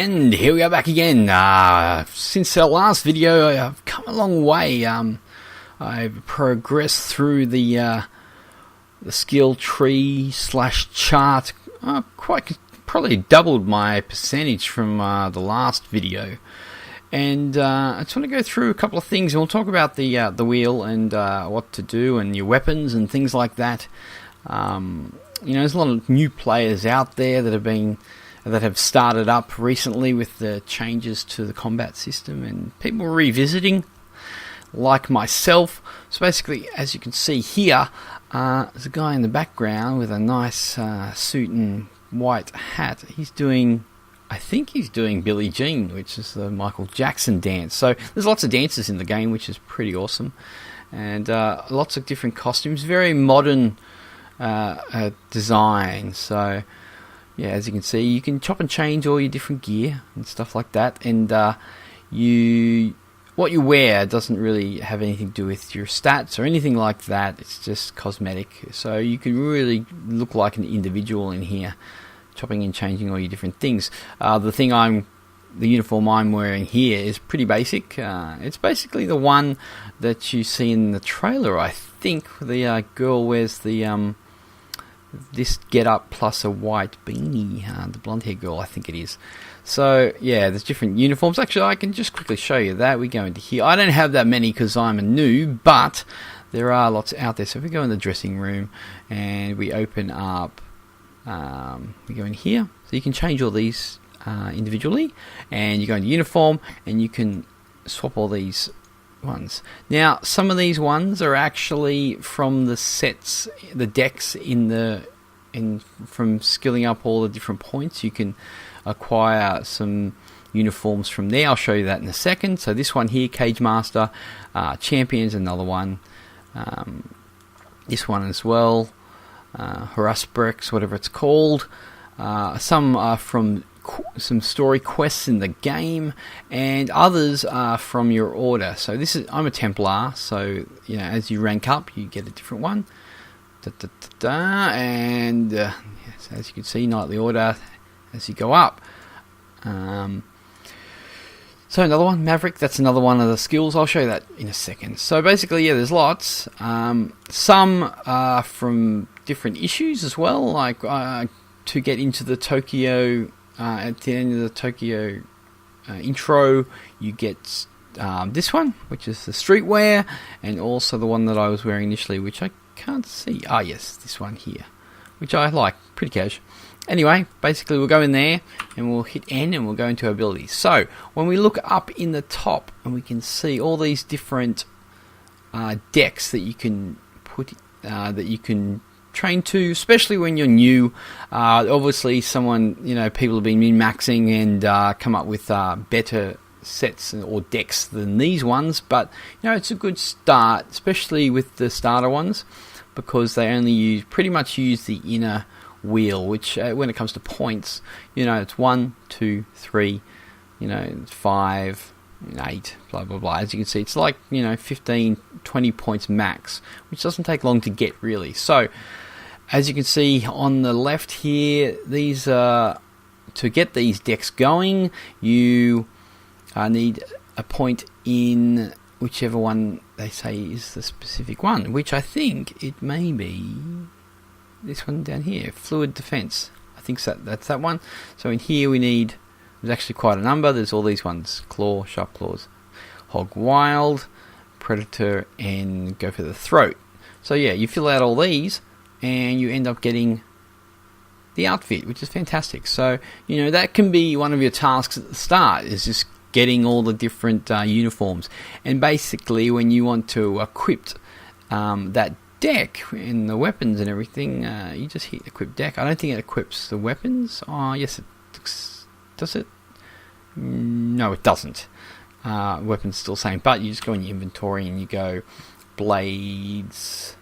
And here we are back again. Since our last video, I've come a long way. I've progressed through the skill tree / chart. Probably doubled my percentage from the last video. And I just want to go through a couple of things, and we'll talk about the wheel and what to do and your weapons and things like that. There's a lot of new players out there that have started up recently with the changes to the combat system, and people revisiting, like myself. So basically, as you can see here, there's a guy in the background with a nice suit and white hat. I think he's doing Billie Jean, which is the Michael Jackson dance. So there's lots of dances in the game, which is pretty awesome, and lots of different costumes. Very modern design. So yeah, as you can see, you can chop and change all your different gear and stuff like that, and what you wear doesn't really have anything to do with your stats or anything like that. It's just cosmetic, so you can really look like an individual in here, chopping and changing all your different things. The uniform I'm wearing here is pretty basic. It's basically the one that you see in the trailer, I think. The girl wears this get up plus a white beanie, the blonde hair girl, I think it is. So yeah, there's different uniforms. Actually, I can just quickly show you that. We go into here. I don't have that many because I'm a noob, but there are lots out there. So if we go in the dressing room and we open up, we go in here, so you can change all these individually, and you go into uniform and you can swap all these ones. Now, some of these ones are actually from the sets, the decks from skilling up all the different points. You can acquire some uniforms from there. I'll show you that in a second. So this one here, Cage Master, Champion's another one. This one as well, Harassbrex, whatever it's called. Some are from some story quests in the game, and others are from your order. So I'm a Templar, so as you rank up, you get a different one. And yes, as you can see, knightly order as you go up. So another one, Maverick. That's another one of the skills. I'll show you that in a second. So basically, yeah, there's lots. Some are from different issues as well, like to get into the Tokyo. At the end of the Tokyo intro, you get this one, which is the streetwear, and also the one that I was wearing initially, which I can't see. Yes, this one here, which I like, pretty cash. Anyway, basically we'll go in there and we'll hit N and we'll go into abilities. So when we look up in the top, and we can see all these different decks that you can put, that you can train to, especially when you're new. Obviously people have been min-maxing and come up with better sets or decks than these ones, but it's a good start, especially with the starter ones, because they pretty much use the inner wheel, which when it comes to points, it's 1, 2, 3, 5, 8, blah blah blah. As you can see, it's like 15, 20 points max, which doesn't take long to get, really. So as you can see on the left here, these to get these decks going, you need a point in whichever one they say is the specific one, which I think it may be this one down here, Fluid Defense. I think that's that one. So in here there's actually quite a number. There's all these ones: Claw, Sharp Claws, Hog Wild, Predator, and Go for the Throat. So yeah, you fill out all these, and you end up getting the outfit, which is fantastic. So, that can be one of your tasks at the start, is just getting all the different uniforms. And basically, when you want to equip that deck and the weapons and everything, you just hit equip deck. I don't think it equips the weapons. Oh, yes, does it? No, it doesn't. Weapons still same, but you just go in your inventory and you go blades,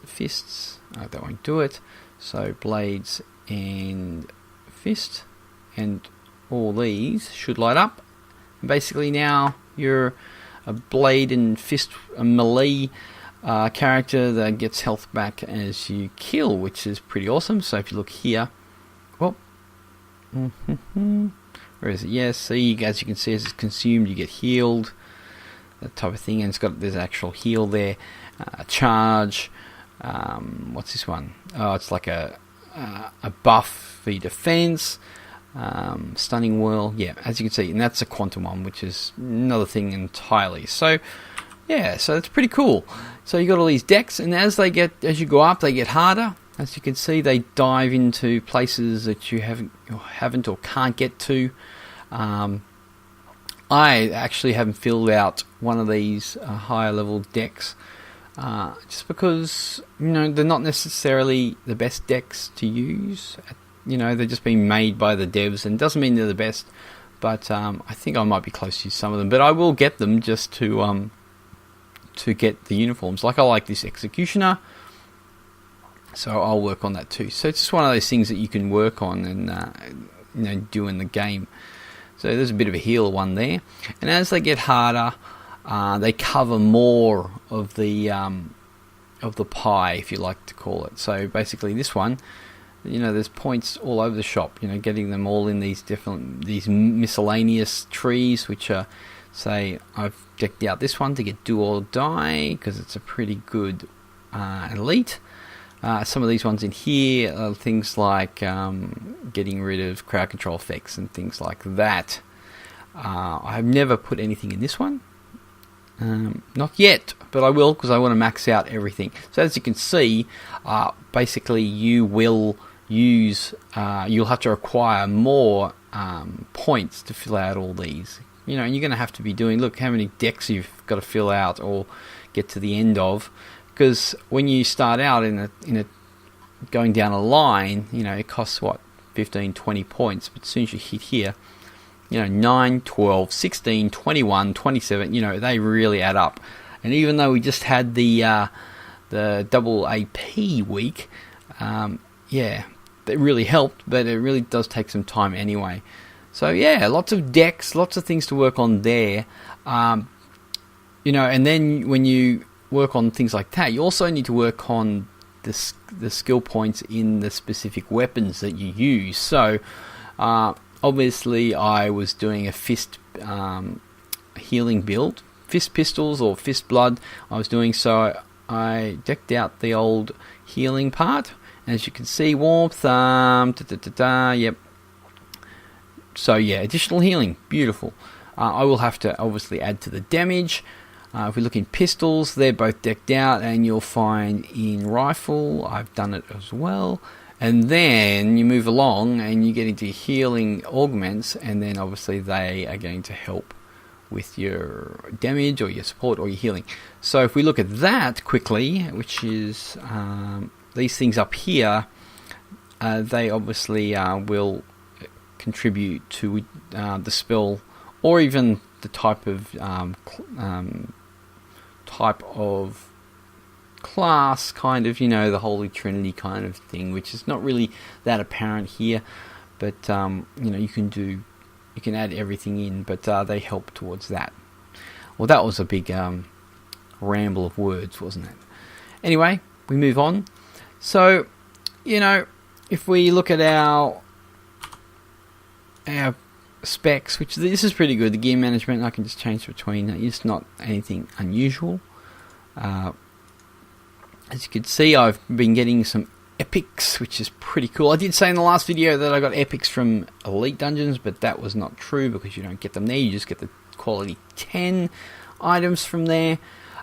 fists. That won't do it. So blades and fist, and all these should light up. And basically now you're a blade and fist, a melee character that gets health back as you kill, which is pretty awesome. So if you look here, Where is it? Yes, see, as you can see, as it's consumed, you get healed. That type of thing, and there's an actual heal there. Charge. What's this one? Oh, it's like a buff for your defense. Stunning whirl. Yeah, as you can see, and that's a quantum one, which is another thing entirely. So, yeah, so it's pretty cool. So you got all these decks, and as you go up, they get harder. As you can see, they dive into places that you haven't or can't get to. I actually haven't filled out one of these higher level decks just because they're not necessarily the best decks to use. They're just being made by the devs, and it doesn't mean they're the best. But I think I might be close to some of them. But I will get them just to get the uniforms. Like I like this Executioner, so I'll work on that too. So it's just one of those things that you can work on and do in the game. So there's a bit of a healer one there, and as they get harder, they cover more of the pie, if you like to call it. So basically, this one, there's points all over the shop. Getting them all in these miscellaneous trees, which are, say, I've decked out this one to get do or die because it's a pretty good elite. Some of these ones in here are things like getting rid of crowd control effects and things like that. I have never put anything in this one. Not yet, but I will, because I want to max out everything. So as you can see, basically you will use, you'll have to acquire more points to fill out all these. And you're going to have to be doing, look how many decks you've got to fill out or get to the end of. Because when you start out in a going down a line, it costs 15, 20 points. But as soon as you hit here, 9, 12, 16, 21, 27, they really add up. And even though we just had the double AP week, it really helped, but it really does take some time anyway. So yeah, lots of decks, lots of things to work on there. And then when you work on things like that, you also need to work on the skill points in the specific weapons that you use. So obviously I was doing a fist healing build, fist pistols or fist blood I was doing, so I decked out the old healing part. As you can see, warmth, yep. So yeah, additional healing, beautiful. I will have to obviously add to the damage. If we look in pistols, they're both decked out, and you'll find in rifle, I've done it as well. And then you move along and you get into healing augments, and then obviously they are going to help with your damage or your support or your healing. So if we look at that quickly, which is these things up here, they obviously will contribute to the spell, or even the type of class, kind of, the Holy Trinity kind of thing, which is not really that apparent here, but you can add everything in, but they help towards that. Well, that was a big ramble of words, wasn't it? Anyway, we move on. So, if we look at our specs, which this is pretty good, the gear management, I can just change between, it's not anything unusual. As you can see, I've been getting some epics, which is pretty cool. I did say in the last video that I got epics from Elite Dungeons, but that was not true, because you don't get them there, you just get the quality 10 items from there.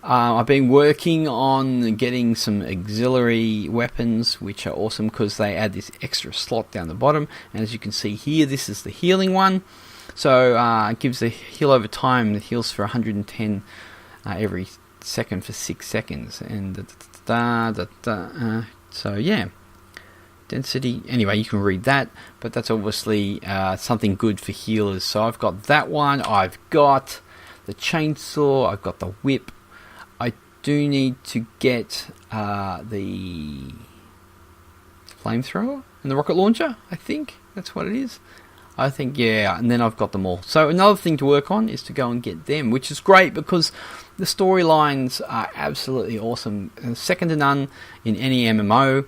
I've been working on getting some auxiliary weapons, which are awesome because they add this extra slot down the bottom. And as you can see here, this is the healing one. So it gives the heal over time. It heals for 110 every second for 6 seconds. And so yeah, density. Anyway, you can read that, but that's obviously something good for healers. So I've got that one. I've got the chainsaw. I've got the whip. I do need to get the flamethrower and the rocket launcher. I think that's what it is. I think, yeah, and then I've got them all. So another thing to work on is to go and get them, which is great because the storylines are absolutely awesome. Second to none in any MMO.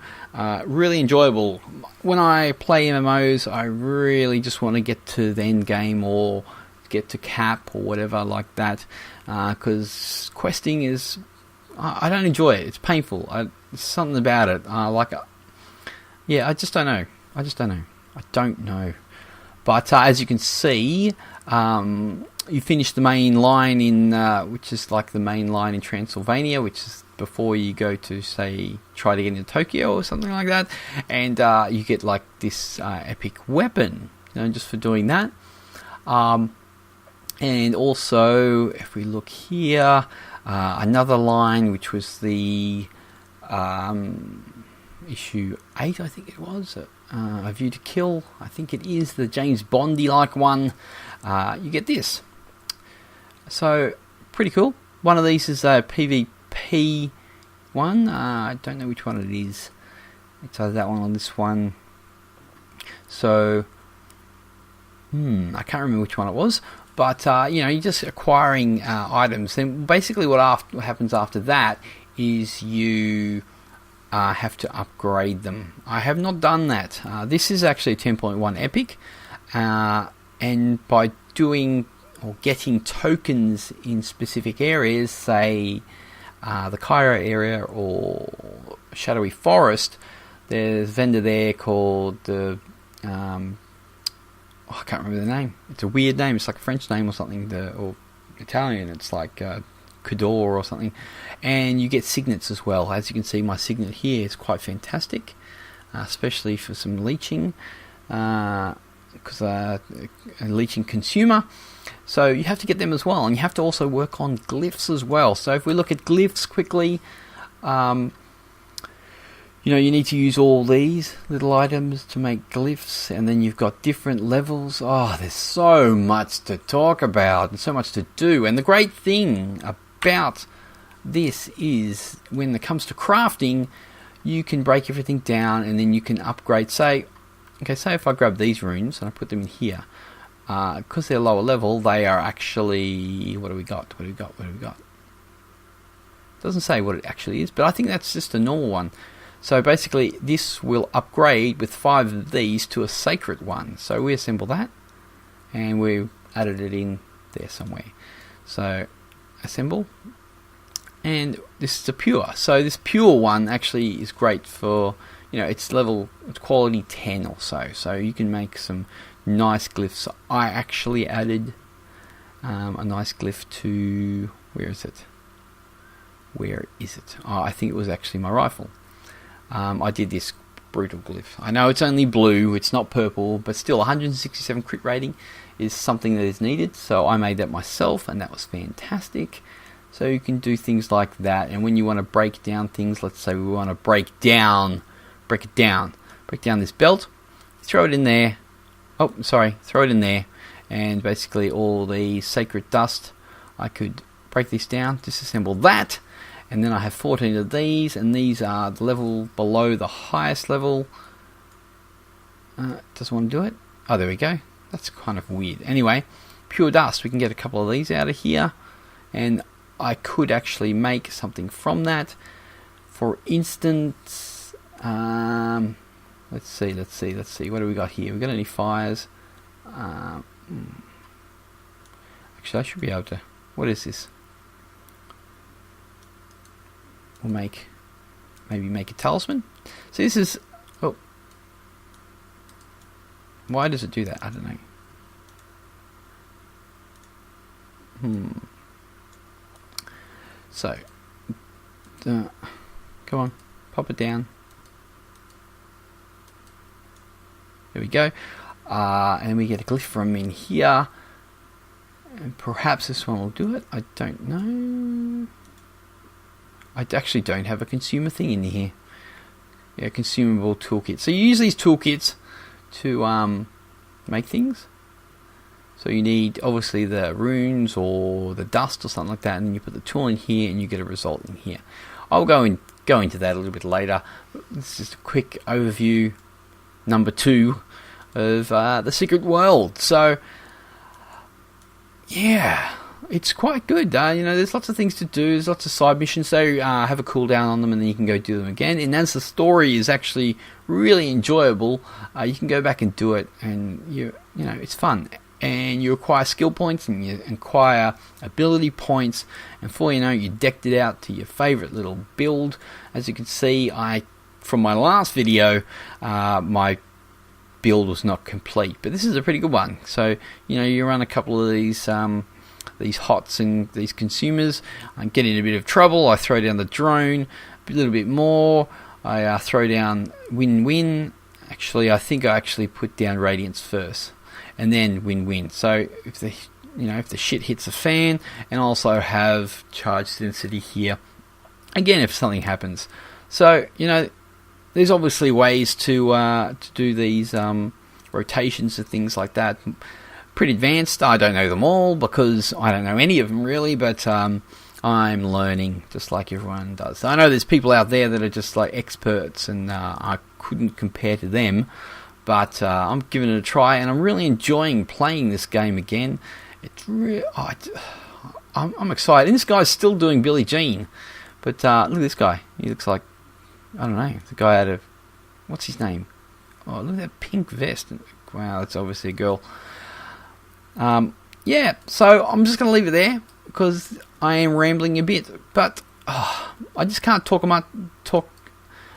Really enjoyable. When I play MMOs, I really just want to get to the end game or get to cap or whatever like that. Because questing is... I don't enjoy it. It's painful. There's something about it. Yeah, I just don't know. I don't know. But as you can see, you finish the main line in, which is like the main line in Transylvania, which is before you go to, say, try to get into Tokyo or something like that, and you get like this epic weapon, just for doing that. And also, if we look here, another line, which was the issue 8, I think it was. A View to Kill, I think it is the James Bondy-like one. You get this. So, pretty cool. One of these is a PvP one. I don't know which one it is. It's either that one or this one. So, I can't remember which one it was. But, you're just acquiring items. And basically what happens after that is you... have to upgrade them. I have not done that. This is actually a 10.1 epic, and by doing or getting tokens in specific areas, say the Cairo area or Shadowy Forest, there's a vendor there called the I can't remember the name. It's a weird name. It's like a French name or something, or Italian. It's like Cador or something, and you get signets as well. As you can see, my signet here is quite fantastic, especially for some leeching, because a leeching consumer. So you have to get them as well, and you have to also work on glyphs as well. So if we look at glyphs quickly, you need to use all these little items to make glyphs, and then you've got different levels. Oh, there's so much to talk about and so much to do. And the great thing about this is when it comes to crafting, you can break everything down and then you can upgrade. Say if I grab these runes and I put them in here, because they're lower level, they are actually... What do we got? Doesn't say what it actually is, but I think that's just a normal one. So basically this will upgrade with 5 of these to a sacred one. So we assemble that and we added it in there somewhere. So assemble, and this is a pure. So this pure one actually is great for, it's quality 10 or so. So you can make some nice glyphs. I actually added a nice glyph to, where is it? Oh, I think it was actually my rifle. I did this brutal glyph. I know it's only blue, it's not purple, but still 167 crit rating is something that is needed. So I made that myself, and that was fantastic. So you can do things like that. And when you want to break down things, let's say we want to break down this belt, throw it in there. Throw it in there, and basically all the sacred dust, I could break this down, disassemble that, and then I have 14 of these, and these are the level below the highest level. Doesn't want to do it. Oh, there we go. That's kind of weird. Anyway, pure dust. We can get a couple of these out of here, and I could actually make something from that. For instance, let's see. What do we got here? We got any fires? Actually, I should be able to. What is this? We'll maybe make a talisman. So this is... Oh. Why does it do that? I don't know. So, come on, pop it down. There we go. And we get a glyph from in here. And perhaps this one will do it. I don't know. I actually don't have a consumer thing in here. Yeah, consumable toolkit. So you use these toolkits to make things. So you need obviously the runes or the dust or something like that, and then you put the tool in here and you get a result in here. I'll go into that a little bit later. This is just a quick overview. Number 2 of the secret world. So yeah, it's quite good. There's lots of things to do. There's lots of side missions. So have a cooldown on them, and then you can go do them again. And as the story is actually really enjoyable, you can go back and do it, and it's fun. And you acquire skill points, and you acquire ability points, and before you know it, you decked it out to your favourite little build. As you can see, from my last video, my build was not complete, but this is a pretty good one. So you run a couple of these HOTS and these consumers. I get in a bit of trouble. I throw down the drone a little bit more. I throw down win-win. Actually, I think I actually put down radiance first, and then win-win. So if the shit hits the fan, and also have charge density here. Again, if something happens. So there's obviously ways to do these rotations and things like that. Pretty advanced. I don't know them all because I don't know any of them really, but I'm learning just like everyone does. I know there's people out there that are just like experts, and I couldn't compare to them, but I'm giving it a try, and I'm really enjoying playing this game again. It's I'm excited. And this guy's still doing Billie Jean, but look at this guy. He looks like, I don't know, the guy out of, what's his name? Oh, look at that pink vest. Wow, that's obviously a girl. Yeah, so I'm just going to leave it there because I am rambling a bit, but I just can't talk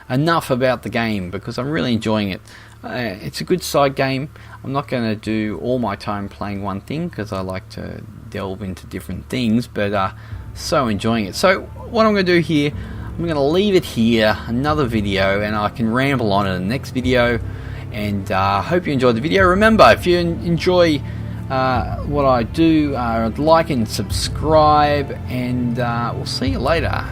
enough about the game because I'm really enjoying it. It's a good side game. I'm not going to do all my time playing one thing because I like to delve into different things, but so enjoying it. So what I'm going to do here, I'm going to leave it here, another video, and I can ramble on in the next video. And hope you enjoyed the video. Remember, if you enjoy what I do, like and subscribe, and we'll see you later.